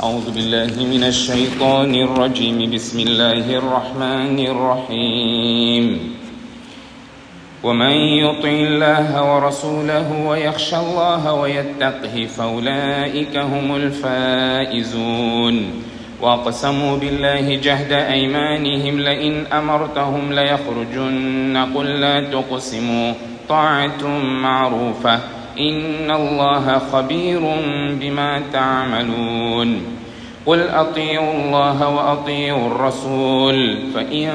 أعوذ بالله من الشيطان الرجيم بسم الله الرحمن الرحيم ومن يطع الله ورسوله ويخشى الله ويتقه فأولئك هم الفائزون وأقسموا بالله جهد أيمانهم لئن أمرتهم ليخرجن قل لا تقسموا طاعة معروفة إن الله خبير بما تعملون قل أطيعوا الله وأطيعوا الرسول فإن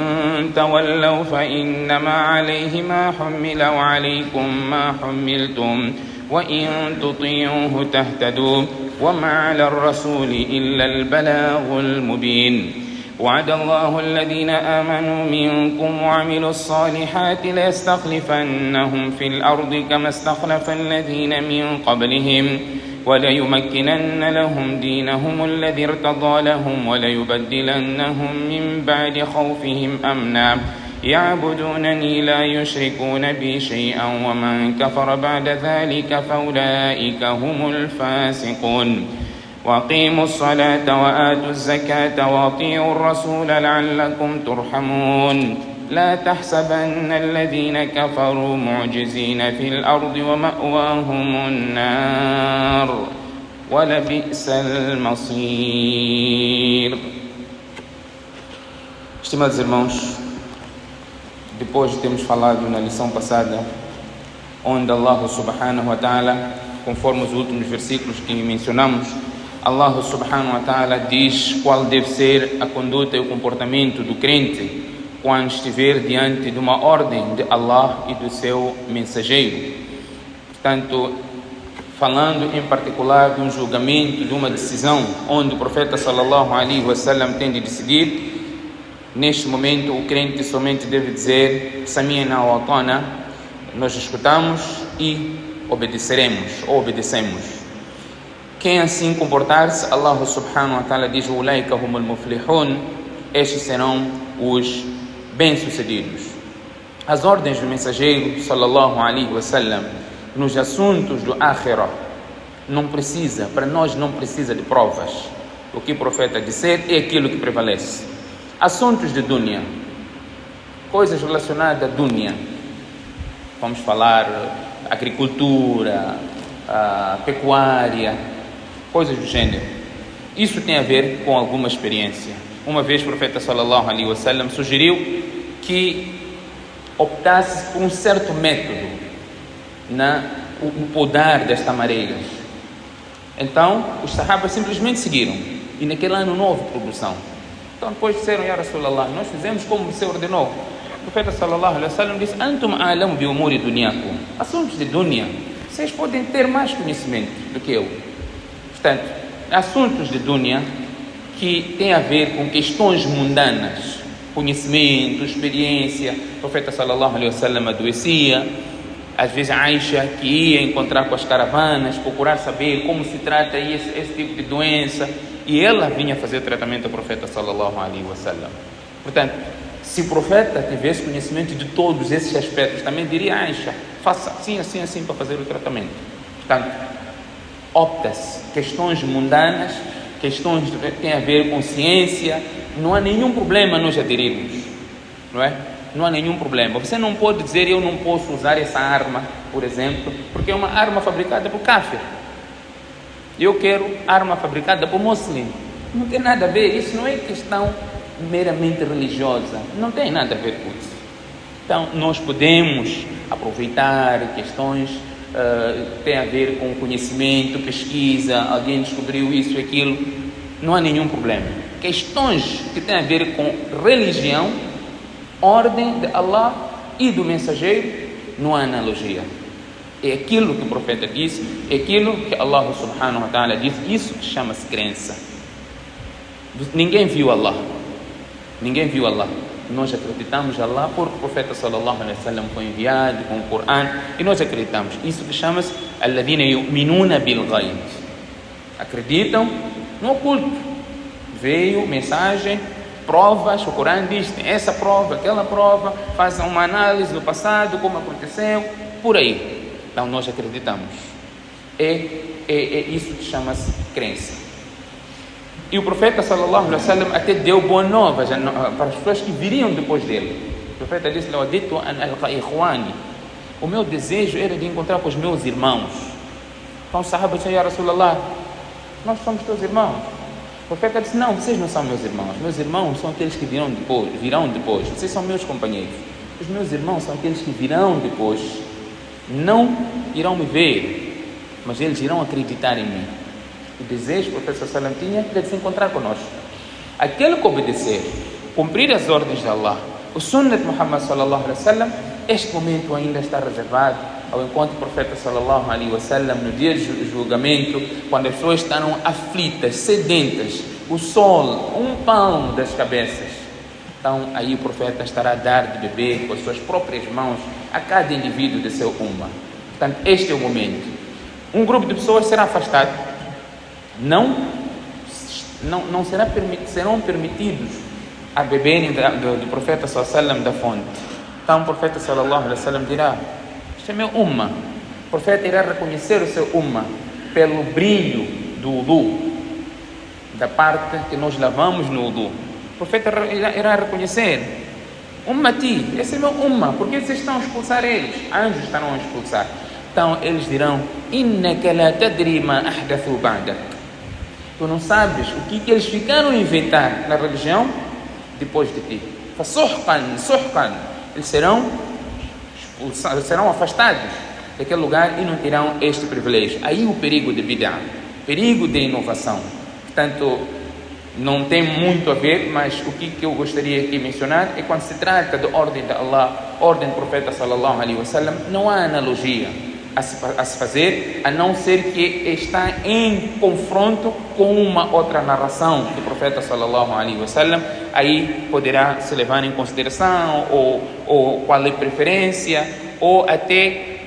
تولوا فإنما عليه ما حمل وعليكم ما حملتم وإن تطيعوه تهتدوا وما على الرسول إلا البلاغ المبين وعد الله الذين آمنوا منكم وعملوا الصالحات ليستخلفنهم في الأرض كما استخلف الذين من قبلهم وليمكنن لهم دينهم الذي ارتضى لهم وليبدلنهم من بعد خوفهم أمنا يعبدونني لا يشركون بي شيئا ومن كفر بعد ذلك فأولئك هم الفاسقون وأقيموا الصلاة وآتوا الزكاة وأطيعوا الرسول لعلكم ترحمون لا تحسبن الذين كفروا معجزين في الأرض ومأواهم النار ولبئس المصير. Estimados irmãos, depois de termos falado na lição passada, onde Allah subhanahu wa ta'ala, conforme os últimos versículos que mencionamos, Allah subhanahu wa ta'ala diz qual deve ser a conduta e o comportamento do crente quando estiver diante de uma ordem de Allah e do seu mensageiro. Portanto, falando em particular de um julgamento, de uma decisão, onde o profeta sallallahu alaihi wasallam tem de decidir, neste momento o crente somente deve dizer Sami'na wa ata'na, nós escutamos e obedeceremos ou obedecemos. Quem assim comportar-se, Allah subhanahu wa ta'ala diz Ulaika humul muflihun, estes serão os bem-sucedidos. As ordens do mensageiro sallallahu alaihi wasallam nos assuntos do Akhirah para nós não precisa de provas. O que o profeta disser é aquilo que prevalece. Assuntos de dunya, coisas relacionadas à dunya, vamos falar agricultura, pecuária, coisas do gênero. Isso tem a ver com alguma experiência. Uma vez o profeta sallallahu alaihi wasallam sugeriu que optasse por um certo método no podar das tamareiras. Então, os sahabas simplesmente seguiram. E naquele ano não houve produção. Então depois disseram, Ya Rasulallah, nós fizemos como você ordenou. O profeta sallallahu alaihi wasallam disse, Antum a'lamu bi umuri dunyakum. Assuntos de dunya, vocês podem ter mais conhecimento do que eu. Portanto, assuntos de dunya que têm a ver com questões mundanas, conhecimento, experiência. O profeta sallallahu alaihi wasallam adoecia, às vezes Aisha que ia encontrar com as caravanas, procurar saber como se trata esse tipo de doença, e ela vinha fazer tratamento ao profeta sallallahu alaihi wasallam. Portanto, se o profeta tivesse conhecimento de todos esses aspectos, também diria a Aisha, faça assim, assim, assim para fazer o tratamento. Portanto, opta-se questões mundanas, questões que têm a ver com ciência, não há nenhum problema nós aderirmos, não é? Não há nenhum problema. Você não pode dizer, eu não posso usar essa arma, por exemplo, porque é uma arma fabricada por kafir. Eu quero arma fabricada por muslim. Não tem nada a ver, isso não é questão meramente religiosa, não tem nada a ver com isso. Então, nós podemos aproveitar questões que têm a ver com conhecimento, pesquisa, alguém descobriu isso e aquilo, não há nenhum problema. Questões que têm a ver com religião, ordem de Allah e do mensageiro, não há analogia. É aquilo que o profeta disse, é aquilo que Allah subhanahu wa ta'ala disse, isso chama-se crença. Ninguém viu Allah. Ninguém viu Allah. Nós acreditamos em Allah porque o profeta sallallahu alaihi wasallam foi enviado com o Corão e nós acreditamos. Isso que chama-se alladhina yu'minuna bil ghaib. Acreditam no oculto. Veio mensagem, provas, o Corão diz, tem essa prova, aquela prova, façam uma análise do passado, como aconteceu, por aí. Então nós acreditamos. É isso que chama-se crença. E o profeta sallallahu alaihi wasallam até deu boas novas para as pessoas que viriam depois dele. O profeta disse: o meu desejo era de encontrar com os meus irmãos. Então os sahabas disseram: Ya Rasulallah, nós somos teus irmãos. O profeta disse: não, vocês não são meus irmãos. Meus irmãos são aqueles que virão depois. Vocês são meus companheiros. Os meus irmãos são aqueles que virão depois. Não irão me ver, mas eles irão acreditar em mim. O desejo que o profeta sallallahu alaihi wasallam tinha era de se encontrar conosco. Aquele que obedecer, cumprir as ordens de Allah, o sunnah de Muhammad sallallahu alaihi wasallam, este momento ainda está reservado ao encontro do profeta sallallahu alaihi wasallam no dia de julgamento, quando as pessoas estarão aflitas, sedentas, o sol, um palmo das cabeças. Então aí o profeta estará a dar de beber com as suas próprias mãos a cada indivíduo de seu ummah. Portanto, este é o momento. Um grupo de pessoas será afastado, serão permitidos a beberem do profeta sallallahu alaihi wasallam da fonte. Então o profeta sallallahu alaihi wasallam dirá: este é meu ummah. O profeta irá reconhecer o seu ummah pelo brilho do wudu, da parte que nós lavamos no wudu. O profeta irá reconhecer: ummati, esse é meu ummah, porque vocês estão a expulsar eles? Anjos estarão a expulsar. Então eles dirão: innaka la tadri ma ahdathu ba'dak. Tu não sabes o que eles ficaram a inventar na religião depois de ti. Fasuhqan. Eles serão expulsados, serão afastados daquele lugar e não terão este privilégio. Aí o perigo de bid'ah, perigo de inovação. Portanto, não tem muito a ver, mas o que eu gostaria de mencionar é quando se trata da ordem de Allah, ordem do profeta sallallahu alaihi wasallam, não há analogia a se fazer, a não ser que está em confronto com uma outra narração do profeta sallallahu alaihi wasallam. Aí poderá se levar em consideração ou qual é a preferência, ou até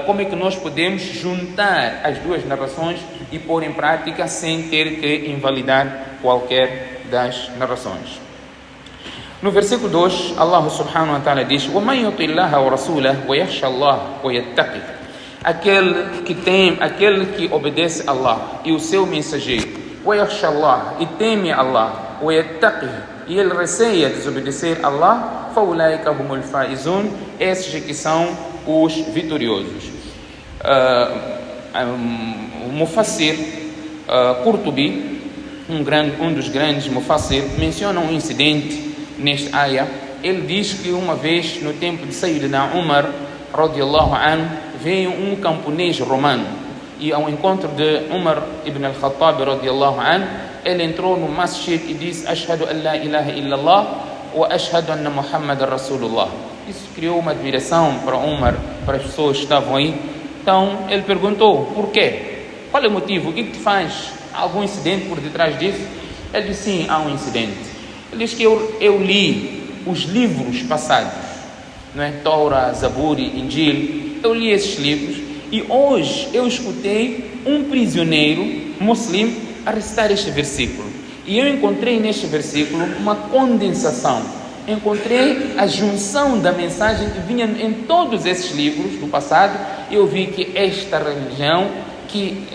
como é que nós podemos juntar as duas narrações e pôr em prática sem ter que invalidar qualquer das narrações. No versículo 2, Allah subhanahu wa ta'ala diz: وَمَنْ يُطِعِ اللَّهَ وَرَسُولَهُ وَيَخْشَى اللَّهَ وَيَتَّقِهِ. Aquele que obedece a Allah e o seu mensageiro, وَيَخْشَى اللَّهَ, e teme a Allah, وَيَتَّقِهِ, e ele receia desobedecer a Allah, فَأُولَٰئِكَ هُمُ الْفَائِزُونَ, esses que são os vitoriosos. O Mufassir Qurtubi, um dos grandes Mufassir, menciona um incidente neste ayah. Ele diz que uma vez no tempo de Sayyidina Umar radiyallahu anhu, veio um camponês romano e ao encontro de Umar ibn al-Khattab radiyallahu anhu, ele entrou no masjid e disse: ashhadu an la ilaha illallah wa ashhadu anna Muhammadan Rasulullah. Isso criou uma admiração para Umar, para as pessoas que estavam aí. Então ele perguntou: por quê? Qual é o motivo? O que te faz? Há algum incidente por detrás disso? Ele disse: sim, há um incidente. Ele diz que eu li os livros passados, não é? Torá, Zabur, Injil. Eu li esses livros e hoje eu escutei um prisioneiro muçulmano a recitar este versículo. E eu encontrei neste versículo uma condensação. Encontrei a junção da mensagem que vinha em todos esses livros do passado. Eu vi que esta religião que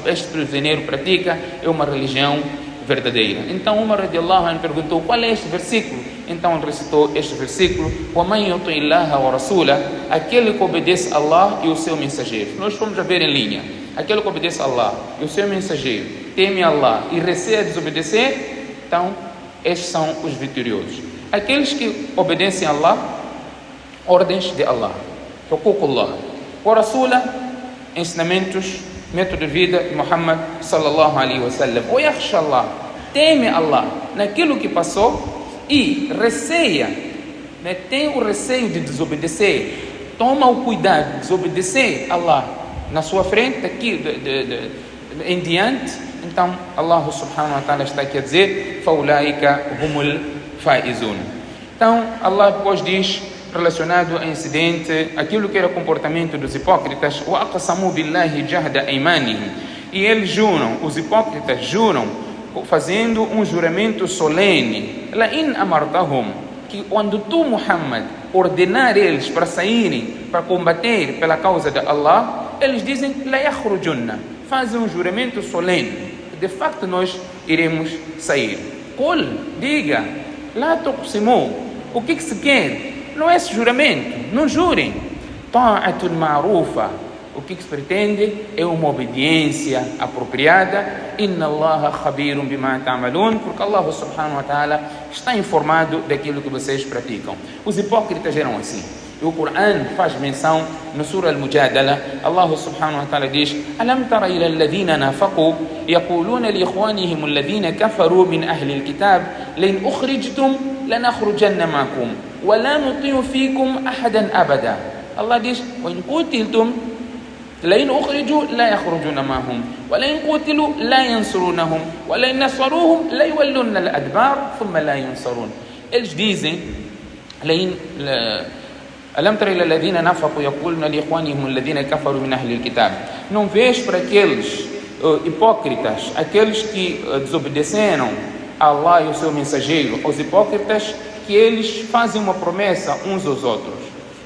este prisioneiro pratica é uma religião verdadeira. Então Umar radiallahu anhu perguntou: qual é este versículo? Então ele recitou este versículo: وَمَنْ يُطِعِ اللَّهَ وَرَسُولَهُ, aquele que obedece a Allah e o seu mensageiro. Nós fomos a ver em linha: aquele que obedece a Allah e o seu mensageiro, teme Allah e receia desobedecer, então estes são os vitoriosos. Aqueles que obedecem a Allah, ordens de Allah, huququllah, wa Rasulah, ensinamentos, método de vida de Muhammad sallallahu alaihi wasallam. Wa yakhsha Allah, teme Allah naquilo que passou e receia, né? Tem o receio de desobedecer, toma o cuidado de desobedecer a Allah na sua frente, daqui em diante. Então Allah subhanahu wa ta'ala está aqui a dizer: faulaika humul faizun. Então Allah depois diz, relacionado ao incidente, aquilo que era o comportamento dos hipócritas: wa aqsamu billahi jahda aymanihim, e eles juram, os hipócritas juram fazendo um juramento solene: la in amartahum, que quando tu, Muhammad, ordenar eles para saírem para combater pela causa de Allah, eles dizem: la yakhrujunna, fazem um juramento solene, de facto nós iremos sair. Qul, diga, la tuqsimu, o que se quer? Não é esse juramento, não jurem. Ta'atun ma'rufa, o que se pretende é uma obediência apropriada. Inna Allaha khabirun bima ta'malun, porque Allah subhanahu wa ta'ala está informado daquilo que vocês praticam. Os hipócritas eram assim. E o Corão faz menção no Surah Al-Mujadala. Allah subhanahu wa ta'ala diz: Alam tara ila alladhina nafaqu yaquluna li ikhwanihim alladhina kafaru min ahli alkitab lain ukhrijtum lanakhrujanna ma'akum wa la nuti'u fikum ahadan abada. Allah diz: wa in qutiltum لئن أخرجوا لا يخرجون معهم ولئن قتلوا لا ينصرونهم ولئن نصروهم لا يولون الأدبار ثم لا ينصرون. Eles dizem: ألم تر إلى الذين نافقوا يقولون لإخوانهم الذين كفروا من أهل الكتاب. Não vês para aqueles hipócritas, aqueles que desobedeceram a Allah e o seu mensageiro, os hipócritas, que eles fazem uma promessa uns aos outros.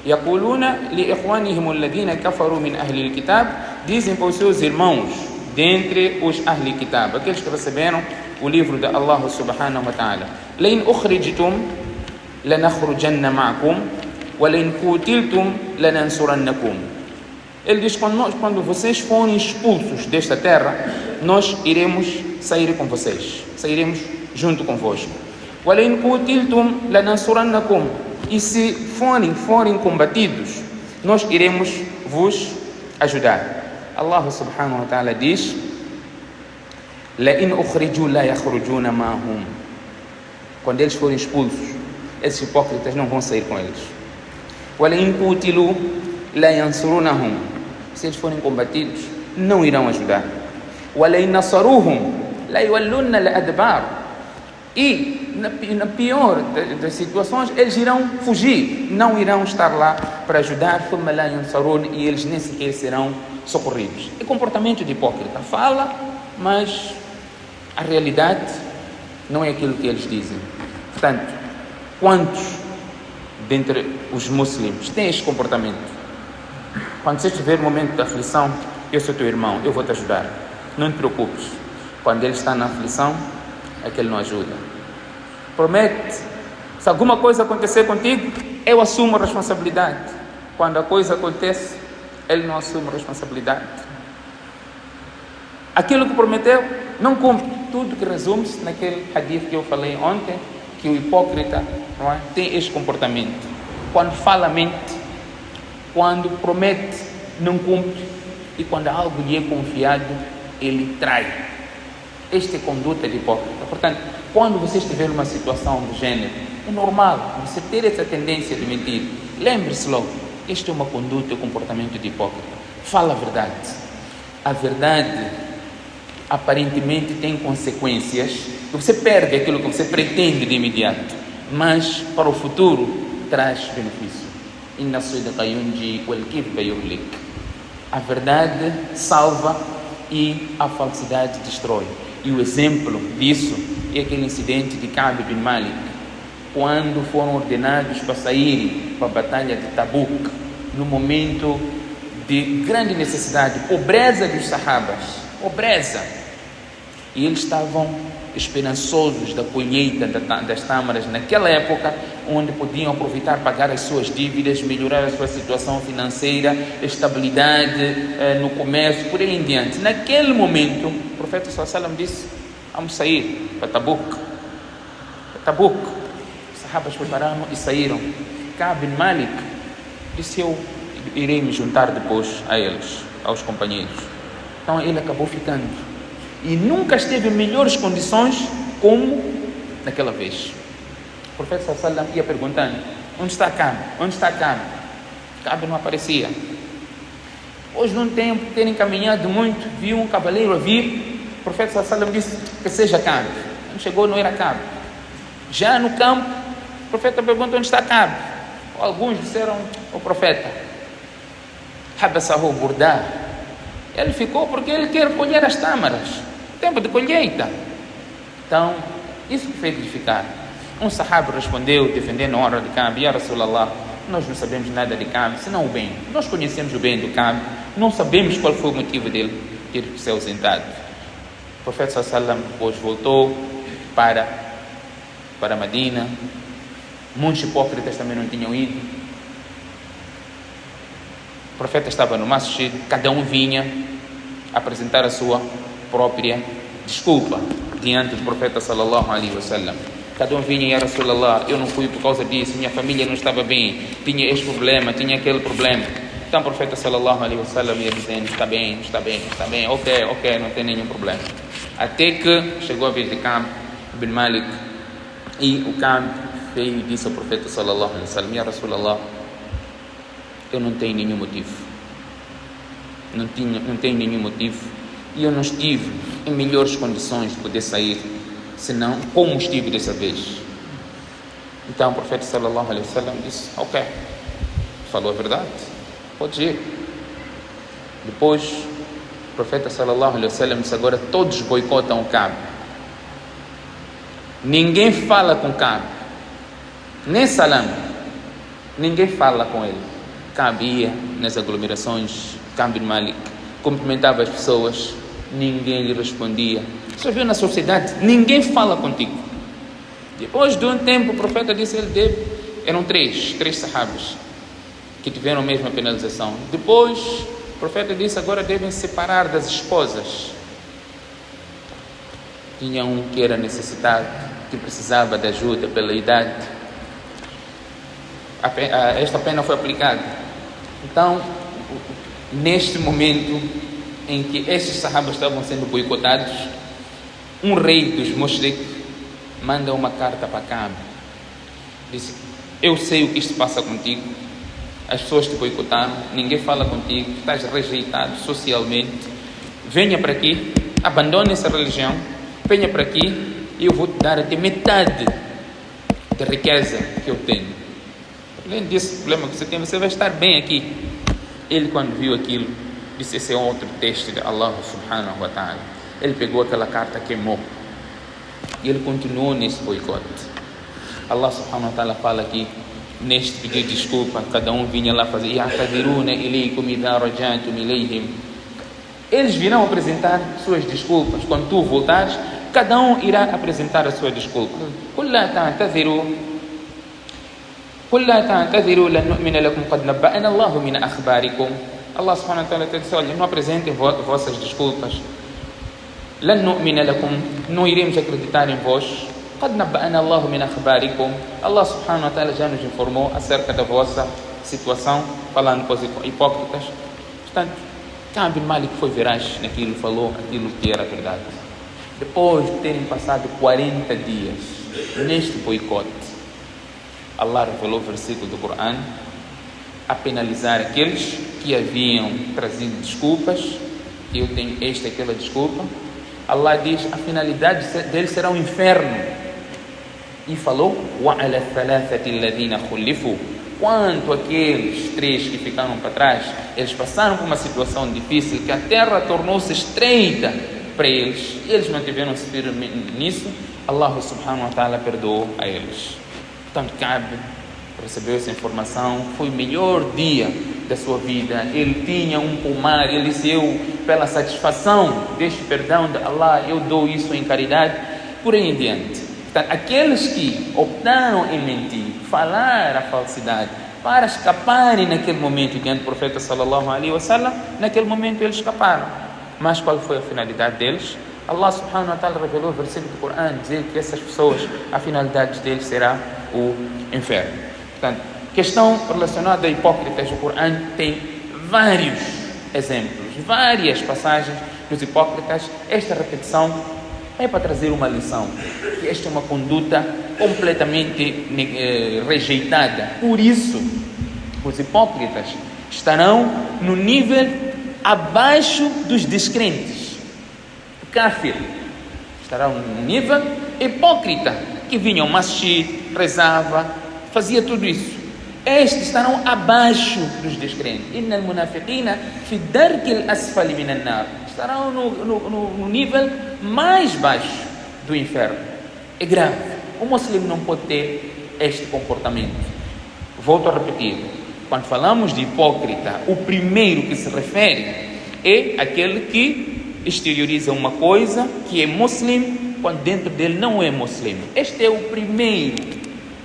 يقولون لإخوانهم الذين كفروا من أهل الكتاب, dizem para os seus irmãos dentre os Ahl al-Kitab, aqueles que receberam o livro de Allah subhanahu wa ta'ala: لئن أخرجتم لنخرجن معكم ولئن قتلتم لننصرنكم. Ele diz: quando vocês forem expulsos desta terra, nós iremos sair com vocês, sairemos junto convosco. وَلَئِنْ قُتِلْتُمْ لَنَنْصُرَنَّكُمْ. E se forem combatidos, nós iremos vos ajudar. Allah subhanahu wa ta'ala diz: لَئِنْ أُخْرِجُوا لَا يَخْرُجُونَ مَعَهُمْ. Quando eles forem expulsos, esses hipócritas não vão sair com eles. وَلَئِنْ قُتِلُوا لَا يَنْصُرُونَهُمْ. Se eles forem combatidos, não irão ajudar. وَلَئِنْ نَصَرُوهُمْ لَا يَوَلُّونَ الْأَدْبَارَ. E na pior das situações, eles irão fugir, não irão estar lá para ajudar. E eles nem sequer serão socorridos. É comportamento de hipócrita. Fala, mas a realidade não é aquilo que eles dizem. Portanto, quantos dentre os muçulmanos têm este comportamento? Quando você estiver no momento de aflição, eu sou teu irmão, eu vou te ajudar, não te preocupes. Quando ele está na aflição, é que ele não ajuda. Promete: se alguma coisa acontecer contigo, eu assumo a responsabilidade. Quando a coisa acontece, ele não assume a responsabilidade. Aquilo que prometeu, não cumpre. Tudo que resume-se naquele hadith que eu falei ontem, que o hipócrita, não é, tem este comportamento. Quando fala, mente. Quando promete, não cumpre. E quando algo lhe é confiado, ele trai. Esta é a conduta de hipócrita. Portanto, quando você estiver numa situação do gênero, é normal você ter essa tendência de mentir. Lembre-se logo: esta é uma conduta e um comportamento de hipócrita. Fala a verdade. A verdade aparentemente tem consequências, que você perde aquilo que você pretende de imediato, mas para o futuro traz benefício. Inna sidqa yunji wal kidhba yuhlik. A verdade salva e a falsidade destrói. E o exemplo disso é aquele incidente de Ka'b bin Malik, quando foram ordenados para saírem para a batalha de Tabuk, no momento de grande necessidade, pobreza dos sahabas, pobreza. E eles estavam esperançosos da colheita das tâmaras naquela época, onde podiam aproveitar, pagar as suas dívidas, melhorar a sua situação financeira, estabilidade no comércio, por aí em diante. Naquele momento, o profeta sallallahu alaihi wasallam disse: vamos sair para Tabuk. Os sahabas prepararam e saíram. Ka'b bin Malik disse: eu irei me juntar depois a eles, aos companheiros. Então ele acabou ficando. E nunca esteve em melhores condições como naquela vez. O profeta sallallahu alaihi wasallam ia perguntando: onde está Ka'b? Onde está Ka'b? Ka'b não aparecia. Hoje, num tempo, terem caminhado muito, viu um cavaleiro a vir. O profeta sallallahu alaihi wasallam disse que seja Ka'b. Quando chegou, não era Ka'b. Já no campo, o profeta pergunta: onde está Ka'b? Alguns disseram ao profeta: Habasahu Burdah. Ele ficou porque ele quer colher as tâmaras. Tempo de colheita. Então, isso que fez de ficar. Um sahaba respondeu, defendendo a honra de Ka'b: Ya Rasulallah, nós não sabemos nada de Ka'b, senão o bem. Nós conhecemos o bem do Ka'b, não sabemos qual foi o motivo dele ter se ausentado. profeta sallallahu alaihi wasallam depois voltou para Medina. Muitos hipócritas também não tinham ido. O profeta estava no masjid, cada um vinha apresentar a sua própria desculpa diante do profeta sallallahu alaihi wasallam. Cada um vinha: Ya Rasulallah, eu não fui por causa disso, minha família não estava bem, tinha este problema, tinha aquele problema. Então o profeta sallallahu alaihi wasallam ia dizendo: está bem, ok, não tem nenhum problema. Até que chegou a vez de Ka'b bin Malik, e o Ka'b veio e disse ao profeta sallallahu alaihi wasallam: Ya Rasulallah, eu não tenho nenhum motivo, não tenho nenhum motivo, e eu não estive em melhores condições de poder sair, senão como estive dessa vez. Então o profeta sallallahu alaihi wasallam disse: ok, falou a verdade, pode ir. Depois o profeta sallallahu alaihi wasallam disse: agora todos boicotam o Ka'b, ninguém fala com Ka'b, nem salam, ninguém fala com ele. Ka'b ia nas aglomerações, Ka'b bin Malik cumprimentava as pessoas, ninguém lhe respondia. Você viu na sociedade, ninguém fala contigo. Depois de um tempo o profeta disse: eram três sahabas que tiveram a mesma penalização. Depois o profeta disse: agora devem separar das esposas. Tinha um que era necessitado, que precisava de ajuda pela idade. Esta pena foi aplicada. Então, neste momento em que estes sahabas estavam sendo boicotados, um rei dos mushrik manda uma carta para Ka'b. Disse: eu sei o que isto passa contigo, as pessoas te boicotaram, ninguém fala contigo, estás rejeitado socialmente, venha para aqui, abandone essa religião, venha para aqui e eu vou te dar até metade da riqueza que eu tenho. Além desse problema que você tem, você vai estar bem aqui. Ele, quando viu aquilo, disse: esse é outro teste de Allah subhanahu wa ta'ala. Ele pegou aquela carta, queimou, e ele continuou nesse boicote. Allah subhanahu wa ta'ala fala aqui, neste pedido de desculpa, cada um vinha lá fazer: ya'tadhiruna ilaykum idha rajatum ilayhim. Eles virão apresentar suas desculpas. Quando tu voltares, cada um irá apresentar a sua desculpa. Qul la ta'tadhiru lan nu'mina lakum qad nabba'ana Allahu min akhbarikum. Allah subhanahu wa ta'ala disse: olha, não apresentem vossas desculpas. Lan nu'mina lakum, não iremos acreditar em vós. Qad nabba'ana Allahu min akhbarikum. Allah subhanahu wa ta'ala já nos informou acerca da vossa situação, falando com os hipócritas. Portanto, Ka'b bin Malik foi veraz naquilo, falou aquilo que era verdade. Depois de terem passado 40 dias neste boicote, Allah revelou o versículo do Corão a penalizar aqueles que haviam trazido desculpas, que eu tenho esta e aquela desculpa. Allah diz: a finalidade deles será o inferno. E falou: وَعَلَى الثَّلَاثَةِ الَّذِينَ خُلِّفُوا. Quanto aqueles três que ficaram para trás, eles passaram por uma situação difícil, que a terra tornou-se estreita para eles, e eles mantiveram-se firmes nisso. Allah subhanahu wa ta'ala perdoou a eles. Portanto, Ka'b recebeu essa informação, foi o melhor dia da sua vida. Ele tinha um pomar, ele disse: eu, pela satisfação deste perdão de Allah, eu dou isso em caridade, por aí em diante. Portanto, aqueles que optaram em mentir, falar a falsidade, para escaparem naquele momento diante do profeta sallallahu alaihi wasallam, naquele momento eles escaparam. Mas qual foi a finalidade deles? Allah subhanahu wa ta'ala revelou o versículo do Corão, dizer que essas pessoas, a finalidade deles será o inferno. Portanto, questão relacionada a hipócritas, o Corão tem vários exemplos, várias passagens dos hipócritas. Esta repetição é para trazer uma lição, que esta é uma conduta completamente rejeitada. Por isso, os hipócritas estarão no nível abaixo dos descrentes. O kafir estará no nível hipócrita, que vinha ao masjid, rezava, fazia tudo isso. Estes estarão abaixo dos descrentes. Innal munafiqina fi darkil asfali minan nar. Estarão no nível mais baixo do inferno. É grave. O muçulmano não pode ter este comportamento. Volto a repetir. Quando falamos de hipócrita, o primeiro que se refere é aquele que exterioriza uma coisa que é muslim, quando dentro dele não é muslim. Este é o primeiro,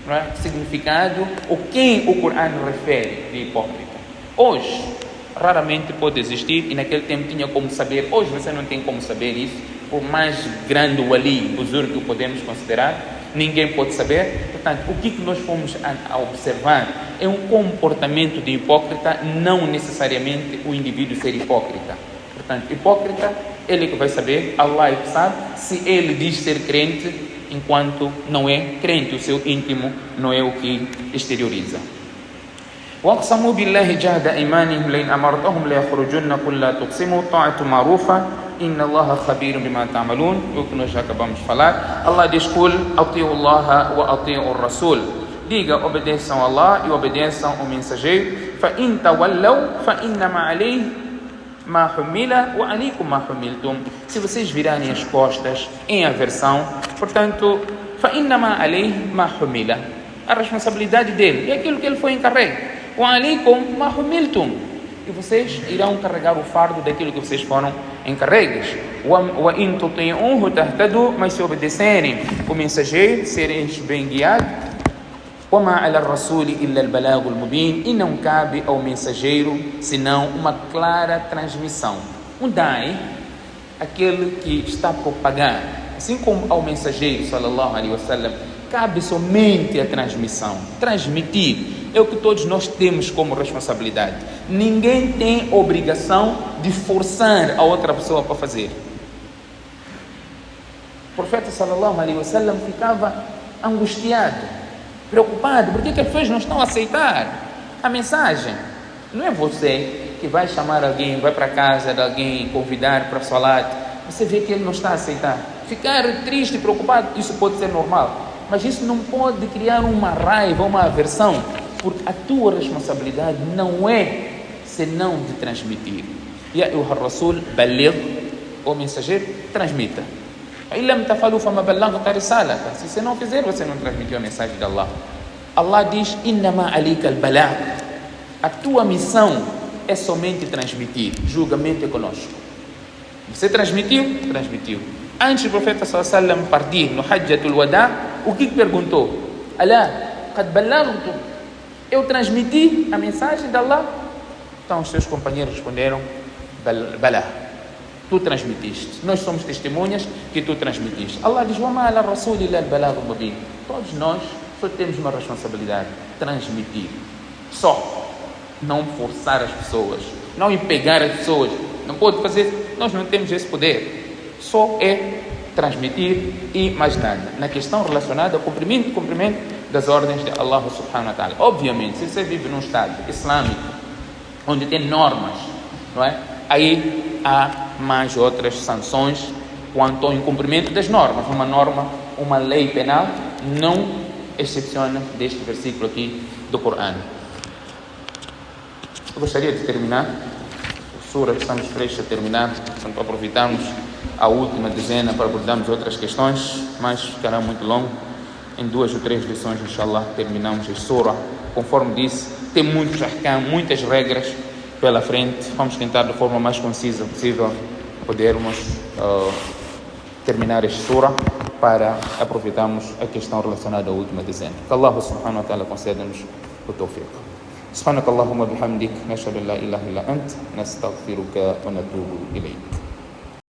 não é, significado, ou quem o Corão refere de hipócrita. Hoje, raramente pode existir, e naquele tempo tinha como saber. Hoje você não tem como saber isso, por mais grande o ali, o zur que podemos considerar, ninguém pode saber. Portanto, o que nós fomos a observar é um comportamento de hipócrita, não necessariamente o indivíduo ser hipócrita. Portanto, hipócrita, ele que vai saber, Allah é que sabe, se ele diz ser crente, enquanto não é crente, o seu íntimo não é o que exterioriza. وَاقْسَمُوا بِاللَّهِ جَهْدَ أَيْمَانِهِمْ لَئِنْ أَمَرْتَهُمْ لَيَخْرُجُنَّ قُلْ لَا تُقْسِمُوا طَاعَةٌ مَعْرُوفَةٌ إِنَّ اللَّهَ خَبِيرٌ بِمَا تَعْمَلُونَ. O que nós já acabamos de falar. Allah diz: قُلْ أَطِيعُوا اللَّهَ وَأَطِيعُوا الرَّسُولَ. Diga, obedeçam a Allah e obedeçam o mensageiro. فَإِنْ تَوَلَّوْا فَإِنَّمَا عَلَيْهِ مَا حُمِّلَ وَعَلَيْكُمْ مَا حُمِّلْتُمْ. Se vocês virarem as costas em aversão, portanto, فَإِنَّمَا عَلَيْهِ مَا حُمِّلَ, a responsabilidade dele é aquilo que ele foi encarregue. وَعَلَيْكُمْ مَا حُمِّلْتُمْ, e vocês irão carregar o fardo daquilo que vocês foram encarregues. وَإِن تُطِيعُوهُ تَهْتَدُوا, mas se obedecerem o mensageiro, sereis bem guiados. وَمَا عَلَى الرَّسُولِ إِلَّا الْبَلَاغُ الْمُبِينُ, e não cabe ao mensageiro senão uma clara transmissão. Um dai, aquele que está a propagar, assim como ao mensageiro sallallahu alaihi wasallam, cabe somente a transmissão. Transmitir é o que todos nós temos como responsabilidade. Ninguém tem obrigação de forçar a outra pessoa para fazer. O profeta sallallahu alaihi wasallam ficava angustiado, preocupado, porque que as pessoas não estão a aceitar a mensagem. Não é você que vai chamar alguém, vai para a casa de alguém, convidar para salat, você vê que ele não está a aceitar. Ficar triste e preocupado, isso pode ser normal, mas isso não pode criar uma raiva, uma aversão, porque a tua responsabilidade não é senão de transmitir. Ya ayyuha ar-rasul baligh, o mensageiro, transmita. Se você não fizer, você não transmitiu a mensagem de Allah. Allah diz: innama alika al-balagh, a tua missão é somente transmitir, julgamento é conosco. Você transmitiu? Transmitiu. Antes do profeta sallallahu alaihi wasallam partir no Hajjatul Wada, o que perguntou? Alá, qad ballaghtum, eu transmiti a mensagem de Allah? Então os seus companheiros responderam: balá, tu transmitiste, nós somos testemunhas que tu transmitiste. Allah diz: wa ma ala rasul illa al-balagh al-mubin. Todos nós só temos uma responsabilidade: transmitir. Só. Não forçar as pessoas, não empegar as pessoas. Não pode fazer, nós não temos esse poder. Só é transmitir e mais nada. Na questão relacionada ao cumprimento das ordens de Allah subhanahu wa ta'ala. Obviamente, se você vive num estado islâmico, onde tem normas, não é? Aí há mais outras sanções quanto ao incumprimento das normas. Uma norma, uma lei penal, não excepciona deste versículo aqui do Corão. Eu gostaria de terminar a sura que estamos prestes a terminar, para aproveitarmos a última dezena para abordarmos outras questões, mas ficará muito longo. Em 2 ou 3 lições, inshallah, terminamos a sura. Conforme disse, tem muitos ahkam, muitas regras pela frente. Vamos tentar de forma mais concisa possível podermos terminar esta sura para aproveitarmos a questão relacionada à última dezena. Que Allah subhanahu wa ta'ala conceda-nos o tawfiq. سبحانك اللهم وبحمدك نشهد ان لا اله الا انت نستغفرك ونتوب اليك.